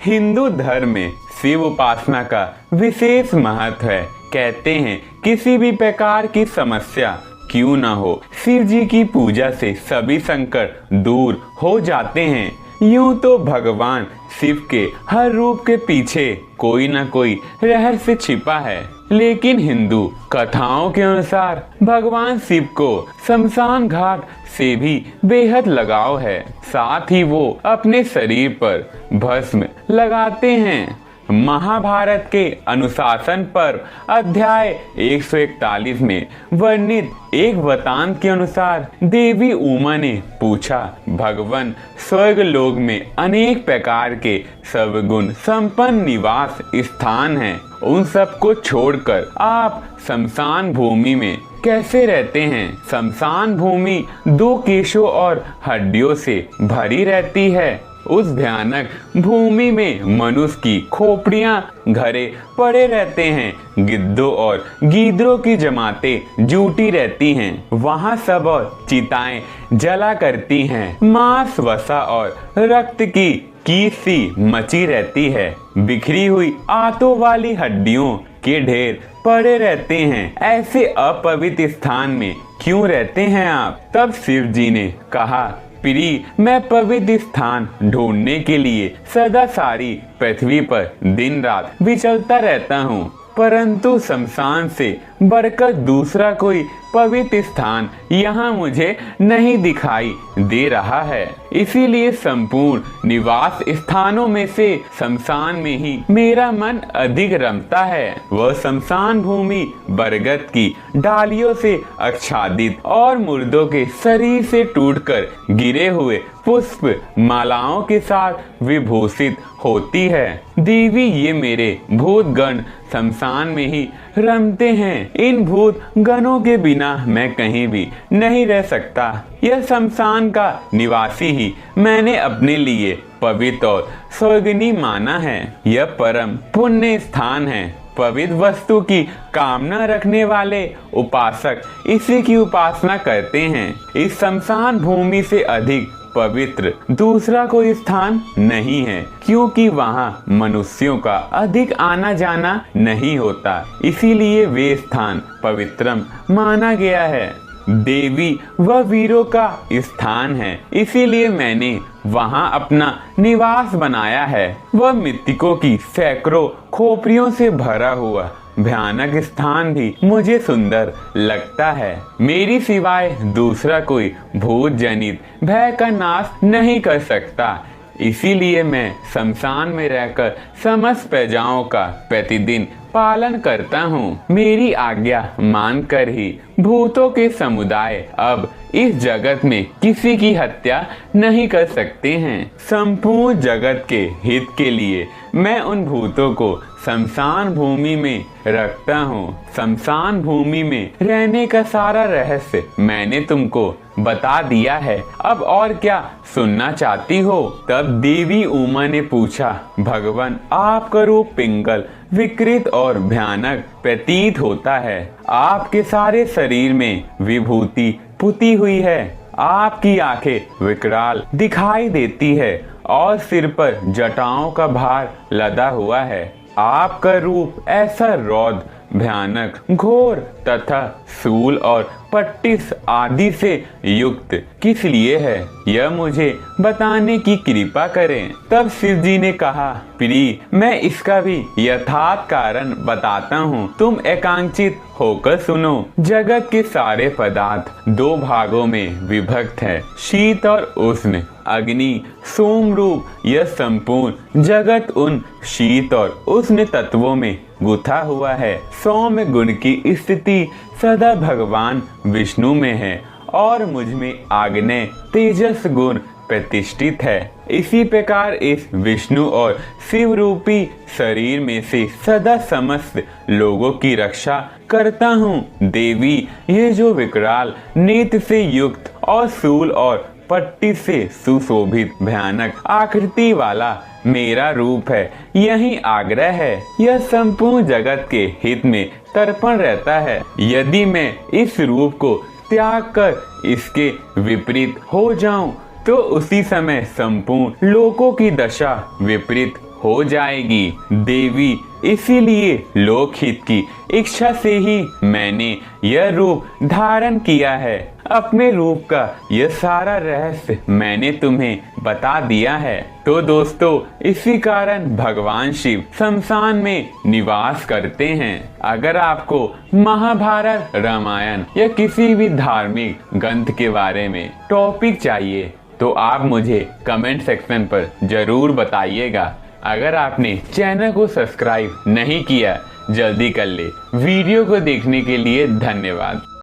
हिंदू धर्म में शिव उपासना का विशेष महत्व है। कहते हैं किसी भी प्रकार की समस्या क्यों न हो, शिव जी की पूजा से सभी संकट दूर हो जाते हैं। यूं तो भगवान शिव के हर रूप के पीछे कोई न कोई रहस्य छिपा है, लेकिन हिंदू कथाओं के अनुसार भगवान शिव को शमशान घाट से भी बेहद लगाव है। साथ ही वो अपने शरीर पर भस्म लगाते हैं। महाभारत के अनुशासन पर अध्याय 141 में वर्णित एक वृतांत के अनुसार देवी उमा ने पूछा, भगवान स्वर्ग लोक में अनेक प्रकार के सर्वगुण संपन्न निवास स्थान हैं, उन सब को छोड़कर आप शमशान भूमि में कैसे रहते हैं? शमशान भूमि 2 केशों और हड्डियों से भरी रहती है। उस भयानक भूमि में मनुष्य की खोपड़ियां घरे पड़े रहते हैं। गिद्धों और गीदड़ों की जमातें जुटी रहती हैं। वहां सब और चिताएं जला करती हैं। मांस, वसा और रक्त की कीसी मची रहती है। बिखरी हुई आंतों वाली हड्डियों के ढेर पड़े रहते हैं। ऐसे अपवित्र स्थान में क्यों रहते हैं आप? तब शिव जी ने कहा, प्रिय, मैं पवित्र स्थान ढूंढने के लिए सदा सारी पृथ्वी पर दिन रात विचलता रहता हूँ, परंतु शमशान से बढ़कर दूसरा कोई पवित्र स्थान यहाँ मुझे नहीं दिखाई दे रहा है। इसीलिए संपूर्ण निवास स्थानों में से शमशान में ही मेरा मन अधिक रमता है। वह शमशान भूमि बरगद की डालियों से आच्छादित और मुर्दों के शरीर से टूटकर गिरे हुए पुष्प मालाओं के साथ विभूषित होती है। देवी, ये मेरे भूत गण शमशान में ही रमते हैं। इन भूत गणों के बिना मैं कहीं भी नहीं रह सकता। यह शमशान का निवासी ही मैंने अपने लिए पवित्र और स्वर्गीय माना है। यह परम पुण्य स्थान है। पवित्र वस्तु की कामना रखने वाले उपासक इसी की उपासना करते हैं। इस शमशान भूमि से अधिक पवित्र दूसरा कोई स्थान नहीं है, क्योंकि वहाँ मनुष्यों का अधिक आना जाना नहीं होता। इसीलिए वे स्थान पवित्रम माना गया है। देवी, वह वीरों का स्थान है, इसीलिए मैंने वहाँ अपना निवास बनाया है। वह मृतकों की सैकड़ों खोपड़ियों से भरा हुआ भयानक स्थान भी मुझे सुंदर लगता है। मेरी सिवाय दूसरा कोई भूत जनित भय का नाश नहीं कर सकता। इसीलिए मैं शमशान में रहकर समस्त प्रजाओं का प्रतिदिन पालन करता हूँ। मेरी आज्ञा मानकर ही भूतों के समुदाय अब इस जगत में किसी की हत्या नहीं कर सकते हैं। संपूर्ण जगत के हित के लिए मैं उन भूतों को शमशान भूमि में रखता हूँ। शमशान भूमि में रहने का सारा रहस्य मैंने तुमको बता दिया है। अब और क्या सुनना चाहती हो? तब देवी उमा ने पूछा, भगवान, आपका रूप पिंगल, विकृत और भयानक प्रतीत होता है। आपके सारे शरीर में विभूति पुती हुई है। आपकी आंखें विकराल दिखाई देती है और सिर पर जटाओं का भार लदा हुआ है। आपका रूप ऐसा रौद्र, भयानक, घोर तथा शूल और पट्टिस आदि से युक्त किस लिए है, यह मुझे बताने की कृपा करें। तब शिव जी ने कहा, प्रिय, मैं इसका भी यथार्थ कारण बताता हूँ। तुम एकांचित होकर सुनो। जगत के सारे पदार्थ 2 भागों में विभक्त है, शीत और उष्ण, अग्नि, सोम रूप। यह संपूर्ण जगत उन शीत और उष्ण तत्वों में गुथा हुआ है। सौम्य गुण की स्थिति सदा भगवान विष्णु में है और मुझ में आग्नेय तेजस गुण प्रतिष्ठित है। इसी प्रकार इस विष्णु और शिव रूपी शरीर में से सदा समस्त लोगों की रक्षा करता हूँ। देवी, ये जो विकराल नेत्र से युक्त और शूल और पट्टी से सुशोभित भयानक आकृति वाला मेरा रूप है, यही आग्रह है। यह संपूर्ण जगत के हित में तर्पण रहता है। यदि मैं इस रूप को त्याग कर इसके विपरीत हो जाऊं, तो उसी समय संपूर्ण लोकों की दशा विपरीत हो जाएगी देवी। इसीलिए लोकहित की इच्छा से ही मैंने यह रूप धारण किया है। अपने रूप का यह सारा रहस्य मैंने तुम्हें बता दिया है। तो दोस्तों, इसी कारण भगवान शिव शमशान में निवास करते हैं। अगर आपको महाभारत, रामायण या किसी भी धार्मिक ग्रंथ के बारे में टॉपिक चाहिए तो आप मुझे कमेंट सेक्शन पर जरूर बताइएगा। अगर आपने चैनल को सब्सक्राइब नहीं किया, जल्दी कर ले। वीडियो को देखने के लिए धन्यवाद।